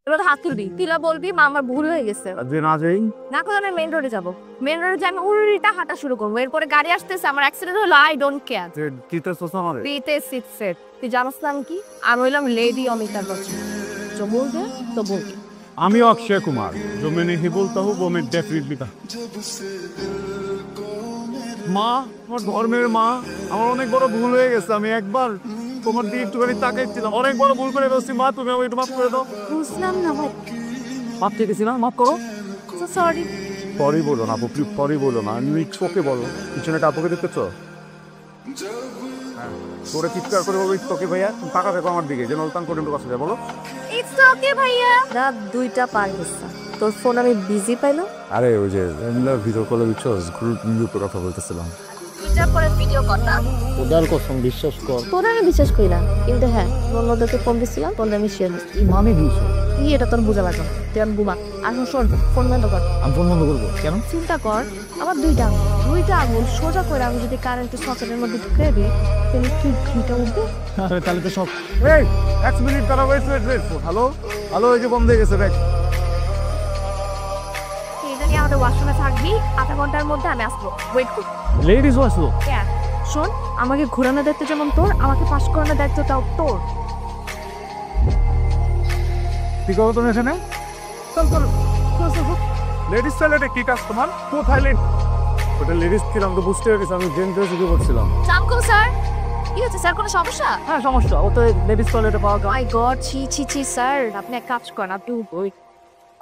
এবার হাত তুলবি, তুলা বলবি মা আমার ভুল হয়ে গেছে। যে না যাই না করলে আমি মেইন রোডে যাবো। মেইন রোডে যাই আমি উল্টা হাঁটা শুরু করবো। এরপরে গাড়ি আসতেছে, আমার অ্যাক্সিডেন্ট হলো, আই ডোন্ট কেয়ার। কিতে সোসা মারে পিতে সিট সেট। তুই জানিস না আমি কি? আমি হইলাম লেডি অমিতাভ বচ্চন। जो बोल दे तो बोल दे। আমি অক্ষয় কুমার, जो मैं नहीं बोलता हूँ वो मैं डेफिनेटली था। মা, আমার ধর্মের মা, আমার অনেক বড় ভুল হয়ে গেছে। আমি একবার তোমার দিকে একটুখানি তাকাইছিলাম, অনেক বড় ভুল করে ফেলছি। মা, তুমি আমাকে একটু মাফ করে দাও। বুঝলাম না ভাই। মাফ চেয়েছি না, মাফ করো। So sorry। পরে বলো না আপু, প্লিজ পরে বলো না। ওকে বলো, পিছনে আপুকে দেখতেছো? হ্যাঁ, তোরে চিৎকার করে বলবো তোকে ভাইয়া তুমি টাকা দেখো আমার দিকে, যেন উল্টান করে কাছে যায়। বলো It's okay ভাইয়া। রাত 2টা পার হচ্ছে, তোর ফোন আমি বিজি পাইলাম। আরে ওই যে ভিডিও কলে বুঝছস, গ্রুপে কথা বলতেছিলাম। এটার পরে ভিডিও কল না, ওদার কসম বিশ্বাস কর। তোরা আমি বিশ্বাস করি না, কিন্তু হ্যাঁ অন্যদেরকে ফোন দিছিলাম, ফোন আমি শেয়ার করছি। মানে দিয়েছো কি এটা তোর বোঝা লাগবে না। তুই আমি ঘুমা। আর শোন, ফোন বন্ধ কর। আমি ফোন বন্ধ করবো কেন? চিন্তা কর, আমার দুইটা আঙুল সোজা করে আমি যদি কারেন্টের সকেটের মধ্যে ঢুকে দিই, তাহলে কি ঘিটা উঠবে? তাহলে তো সব। এই 1 মিনিট তারা ওয়েট। হ্যালো হ্যালো, এই যে বন্ধ হয়ে গেছে। দেখ এটা নিয়ে আমাদের ওয়াশরুমে থাকবি, আধা ঘন্টার মধ্যে আমি আসবো, ওয়েট কর। লেডিস আসলো। হ্যাঁ শোন, আমাকে ঘোরানোর দায়িত্ব যেমন তোর, আমাকে পাস করানোর দায়িত্বটাও তোর। কি করো তুমি এখানে? চল চল লেডিস টয়লেটে কি কাজ তোমার? কোথায় ওটা লেডিস ছিলাম তো, বুঝতে পেরেছি। আমি জেন্টস শুরু করছিলাম। জামকো স্যার, কি হচ্ছে স্যার, কোনো সমস্যা? হ্যাঁ সমস্যা, ও তো লেডিস টয়লেটে পাওয়া যায়। মাই গড, ছি ছি ছি স্যার, আপনি এক কাজ করেন, আপনি ওই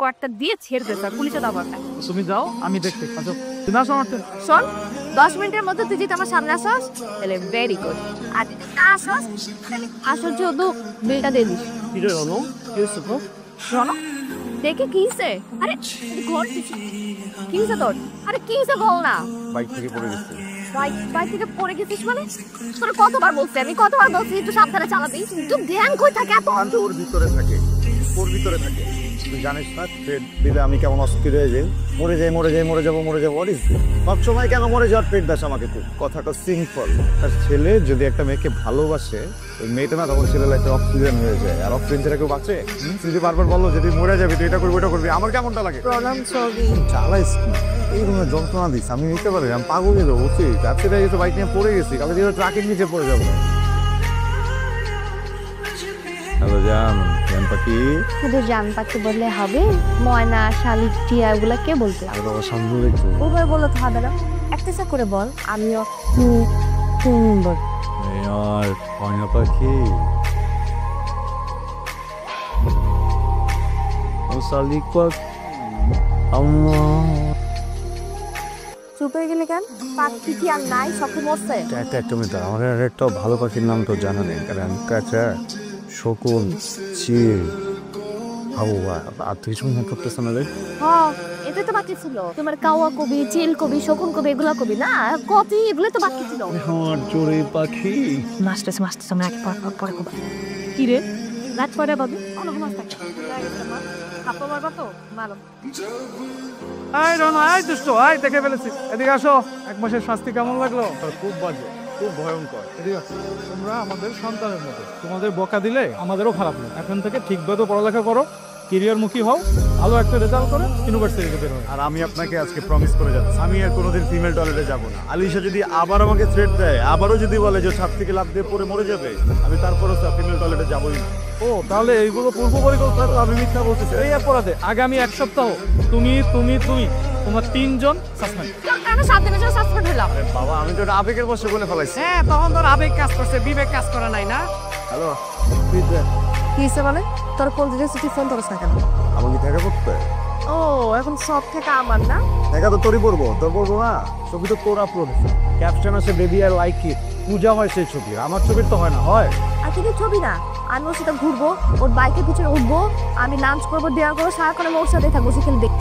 কয়েকটা দিয়ে ছেড়ে দেন স্যার, পুলিশে দাও না। তুমি যাও, আমি দেখতে। আচ্ছা তুমি আসো আমার সাথে। শোন, 10 মিনিটের মধ্যে তুই যদি আমার সামনে আসস তাহলে ভেরি গুড, আর যদি না আসস তাহলে আসল যেহেতু বিলটা দিয়ে দিস। কি রে রনো, কি হয়েছে তো? রনো দেখে কি হয়েছে? আরে ঘর দিছি, কি হয়েছে তোর? আরে কি হয়েছে বল না। বাইক থেকে পড়ে গেছে। বাইক থেকে পড়ে গেছিস মানে? তোর কতবার বলছি, আমি কতবার বলছি একটু সাবধানে চালাবি, তুই ধ্যান কই থাকে এত? ওর ভিতরে থাকে, ওর ভিতরে থাকে। তুই জানিস না পেট দিলে আমি কেমন অস্থির হয়ে যাই, মরে যাবো। সবসময় কেন মরে যাওয়ার পেট দাস আমাকে? তুই কথাটা সিম্পল। তার ছেলে যদি একটা মেয়েকে ভালোবাসে, ওই মেয়েটা না তখন ছেলে লাইফে অক্সিজেন হয়ে যায়। আর অক্সিজেন ছাড়া কেউ বাঁচে? যদি বারবার বললো যদি মরে যাবি তুই এটা করবি ওটা করবি, আমার কেমনটা লাগে? প্রণাম ছবি চালাইস না, এই ধরনের যন্ত্রণা দিস আমি নিতে পারি? আমি পাগল হয়ে যাবো। উচিত রাত্রে গেছে, বাইক নিয়ে পড়ে গেছি, কালকে যেহেতু ট্রাকের নিচে পড়ে যাবো। হ্যালো জান, জান পাখি। শুধু জান পাখি বললে হবে? ময়না, শালিক, টিয়া এগুলা কে বলতে? আরে বাবা সামনে দেখছো? ওভাবে বললে তো হবে না, একটা করে বল। আমিও বল। আর ময়না পাখি ও শালিক পাখি চুপ হয়ে গেলে কেন? পাখি কি আর নাই, সবকে মরছে? একটা মিনিট, আমার একটা ভালো পাখির নাম তো জানা নেই। কারণ কাঁচা শকুন, চিল, হাওয়া, আর তুই কিছু মনে করতেছ না রে? হ্যাঁ এটা তো বাকি ছিল, তোমার কাওয়া কবি, চিল কবি, শকুন কবি, এগুলা কবি না কবি, এগুলো তো বাকি ছিল। আমার চড়ুই পাখি মাস্টার্স আমরা এক পরে কবি। কি রে রাত পরে পাবি? অনেক মাস থাকে হাপ্পা মারবা তো মারো। আয় রন, আয় দুষ্ট, আয় দেখে ফেলেছি। এদিকে আসো। 1 মাসের শাস্তি কেমন লাগলো? খুব বাজে, খুব ভয়ঙ্কর। এদিকে আসো। তোমরা আমাদের সন্তানের মতো, তোমাদের বকা দিলে আমাদেরও খারাপ না। এখন থেকে ঠিকভাবে পড়ালেখা করো, ক্যারিয়ারমুখী হও, ভালো একটা রেজাল্ট করে ইউনিভার্সিটিতে বের হও। আর আমি আপনাকে আজকে প্রমিস করে যাচ্ছি, আমি আর কোনোদিন ফিমেল টয়লেটে যাব না। আলিশা যদি আবার আমাকে থ্রেট দেয়, আবারও যদি বলে যে ছাদ থেকে লাফ দিয়ে পড়ে মরে যাবে, আমি তারপরও ফিমেল টয়লেটে যাবোই না। ও তাহলে এইগুলো পূর্ব পরিকল্পনা? তো আমি মিথ্যা বলতেছি। এই অপরাধে আগামী 1 সপ্তাহ তুমি তোমার 3 জন সাসপেন্ড। কেন 7 দিনের জন্য সাসপেন্ড হলাম? আরে বাবা, আমি তো এটা আবেগের বশে বলে ফেলাইছি। হ্যাঁ তখন তোর আবেগ কাজ করছে, বিবেক কাজ করা নাই না। হ্যালো, কি হয়েছে মানে? তোর কোন দিকে তুই ফোন ধরছ না কেন? আমার কি দেখা করতে? ও এখন সব থেকে আমার না? দেখা তো তোরই পড়বো, তোর পড়বো না। ছবি তো তোর আপলোড হয়েছে, ক্যাপশন আছে বেবি আর লাইক ইট। পূজা হয় সেই ছবি, আমার ছবির তো হয় না। হয় আর কিন্তু ছবি না, আমি ওর সাথে ঘুরবো, ওর বাইকের পিছনে উঠবো, আমি লাঞ্চ করবো, দেওয়া করবো, সারাক্ষণ আমি ওর সাথে থাকবো, সেখানে দেখ।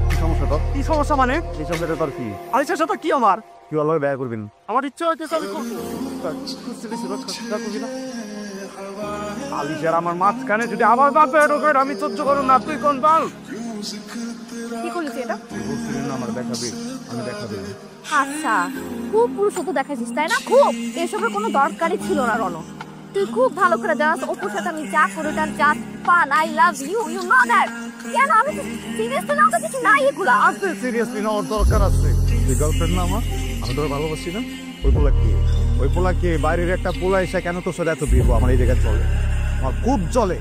কি সমস্যা তোর? কি সমস্যা মানে? এই সবটা তোর কি? আলিশার সাথে কি আমার? কি ভালো ব্যয় করবেন? আমার ইচ্ছা হইতেছে আমি করবো। আলিশার আমার মাঝখানে যদি আবার বাপে ঢোকে, আমি সহ্য করুন না। তুই কোন বল? কি করলি তুই এটা? বলছিলেন না আমার দেখাবি, আমি দেখাবি। আচ্ছা, খুব পুরুষত্ব দেখাইছিস তাই না? খুব, এসবের কোনো দরকারই ছিল না রণ। তুই খুব ভালো করে জানাস অপুর সাথে আমি যা করি ওটা just fun. I love you, you know that. কেন আমি সিরিয়াসলি না, কিছু নাই এগুলা। আছে সিরিয়াসলি না, ওর দরকার আছে। তুই গার্লফ্রেন্ড না আমার, আমি তোর ভালোবাসি না। ওই পোলা কি বাইরের একটা পোলা এসে কেন তোর সাথে এত বিয়ে আমার এই জায়গায় চলে, আমার খুব চলে।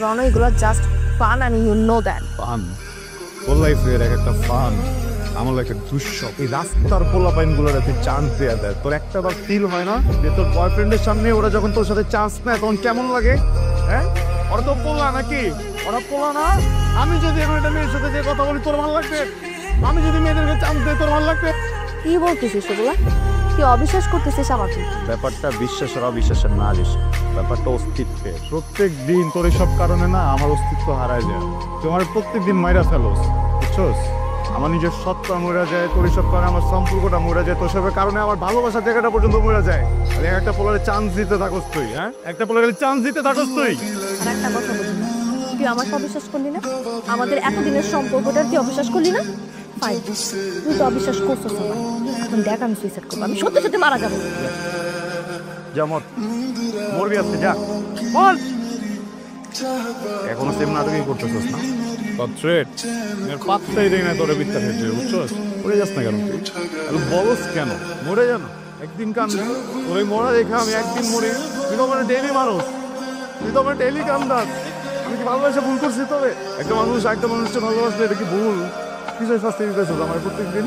রণ, এগুলো just fun and you know that. Fun তোর লাইফের এক একটা ফান, আমার একটা দুঃস্বপ্ন। এই রাস্তার পোলা পাইন গুলোর তুই চান্স দেয়া দেয়, তোর একটা বার ফিল হয় না যে তোর বয়ফ্রেন্ডের সামনে ওরা যখন তোর সাথে চান্স নেয় তখন কেমন লাগে? হ্যাঁ, ওরা তো পোলা নাকি? ওরা পোলা না? আমি যদি এখন একটা মেয়ের সাথে যে কথা বলি তোর ভালো লাগবে? আমি যদি মেয়েদেরকে চান্স দিই তোর ভালো লাগবে? কি বলতেছিস এগুলা? তুই অবিশ্বাস করতেছিস আমাকে? ব্যাপারটা বিশ্বাস আর অবিশ্বাসের না, ব্যাপারটা অস্তিত্বের। প্রত্যেক দিন তোর এসব কারণে না আমার অস্তিত্ব হারায় যায়। তোমার প্রত্যেক দিন মাইরা ফেলোস, বুঝছোস? আমার নিজের সত্তা মরে যায়, তোর এসব কারণে আমার সম্পর্কটা মরে যায়, তোর সবের কারণে আমার ভালোবাসার জায়গাটা পর্যন্ত মরে যায়। আর একটা পোলারে চান্স দিতে থাকস তুই, হ্যাঁ? একটা পোলারে চান্স দিতে থাকস তুই। আর একটা কথা বলি, তুই আমাকে অবিশ্বাস করলি না? আমাদের এতদিনের সম্পর্কটা তুই অবিশ্বাস করলি না? ফাইন, তুই তো অবিশ্বাস করছিস আমার। এখন দেখ আমি সুইসাইড করবো, আমি সত্যি সত্যি মারা যাবো। যা মর, মরবি আজকে, যা বল। এখনো সেম নাটকই করতেছিস না? থ্রেট পাত্তাই দেয় না তোরে বিত্তা হয়েছে, বুঝছস? মরে যাস না কেন তুই? বলস কেন? মরে যান একদিন, কান্দে তোর মরা দেখা আমি একদিন মরি। তুই তো মানে ডেইলি মানুষ, তুই তো আমার ডেইলি কান্দাস। আমি কি ভালোবাসা ভুল করছি? তবে একটা মানুষকে ভালোবাসলে এটা কি ভুল? কিসের শাস্তি দিতেছ আমার প্রত্যেকদিন?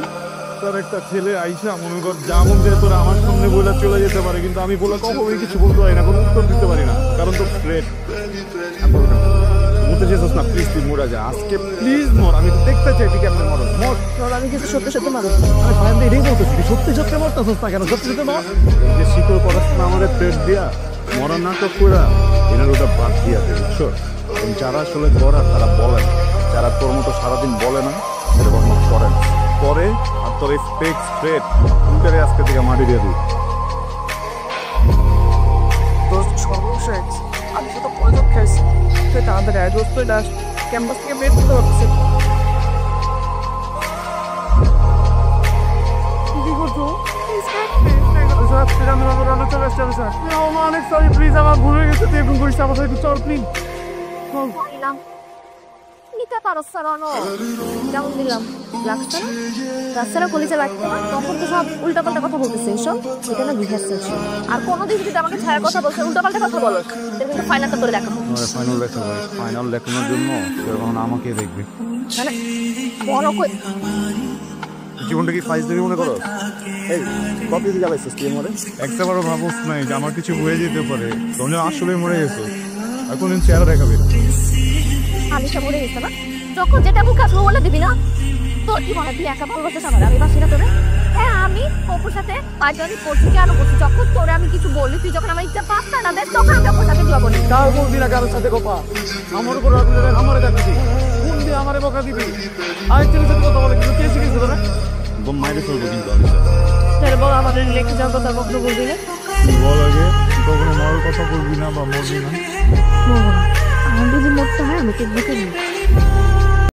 তোর একটা ছেলে আইসা মনে কর যেমন যে তোরা আমার সামনে বলে চলে যেতে পারে, কিন্তু আমি বলে কখনোই কিছু বলতে পারি না, কোনো উত্তর দিতে পারি না, কারণ তো ফ্রেড। বলতে চেয়েছিস না, প্লিজ তুই মরে যা আজকে, প্লিজ মর। আমি তো দেখতে চাই তুই কেমন মর। আমি কিন্তু সত্যি সত্যি মারা আমি এটাই বলতেছি, সত্যি সত্যি মরতেছিস না কেন? সত্যি সত্যি মর। যে শিকড় পড়াশোনা আমাদের ফ্রেড দিয়া মরার নাটক করে এনার ওটা বাদ দিয়া দেয়, বুঝছো? যারা আসলে করে তারা বলে না, যারা তোর মতো সারাদিন বলে না সেটা কখনো করে না, করে। আর তোর এই ফেক স্ট্রেট দুটারে আজকে থেকে মাটি দিয়ে দিই। সমস্যা আমি তো পয়সা খাইছি, তুই তাড়াতাড়ি আয় দোস্ত, ক্যাম্পাস থেকে বের করতে পারছি। কি করছো? অনেক সরি, প্লিজ আমার ভুল হয়ে গেছে, তুই এখন করিস আমার সাথে চল প্লিজ। নিতে পারো স্যার, যেমন দিলাম লাগছে না? রাস্তাটা কলিজা লাগতো না, তখন তো সব উল্টাপাল্টা কথা বলতেছে। এইসব এটা না রিহার্সাল ছিল। আর কোনোদিন যদি আমাকে ছায়ার কথা বলছে, উল্টাপাল্টা কথা বলো, কিন্তু ফাইনালটা করে দেখাবো। ফাইনাল দেখাবো, ফাইনাল দেখানোর জন্য তখন আমাকে দেখবে। মানে বড় কই জীবনটা কি ফাইজ দেবে মনে করো? এই কত দিকে যাবাইছিস তুই মরে? একটাবারও ভাবস নাই যে আমার কিছু হয়ে যেতে পারে, তুমি আসলে মরে গেছো। আর কোনদিন চেহারা দেখাবে না। আলিশা মরে গেছে না, যখন যেটা মুখ আসবো বলে দিবি না। তোর কি মনে তুই একা ভালোবাসিস আমার? আমি বাসি না তোরে? হ্যাঁ, আমি অপুর সাথে পাঁচজনই করছি। কেন করছি? যখন তোরে আমি কিছু বলি, তুই যখন আমার ইচ্ছা পাত্তা না দেয়, তখন আমি অপুর সাথে বিয়ে বলি। কার বলবি না কারোর সাথে কথা? আমার উপর আমারে ডাকবি, কোন দিয়ে আমারে বকা দিবি? আরেকজনের সাথে কথা বলে কিন্তু কে শিখেছে তোরা? বোম মাইরে ফেলবো কিন্তু আমি। তাহলে বল, আমাদের লেখে যাওয়ার কথা কখনো বলবি না? বল আগে, কখনো মরার কথা বলবি না বা মরবি না। আমার যদি মরতে হয় আমি তোর বুকে নিই।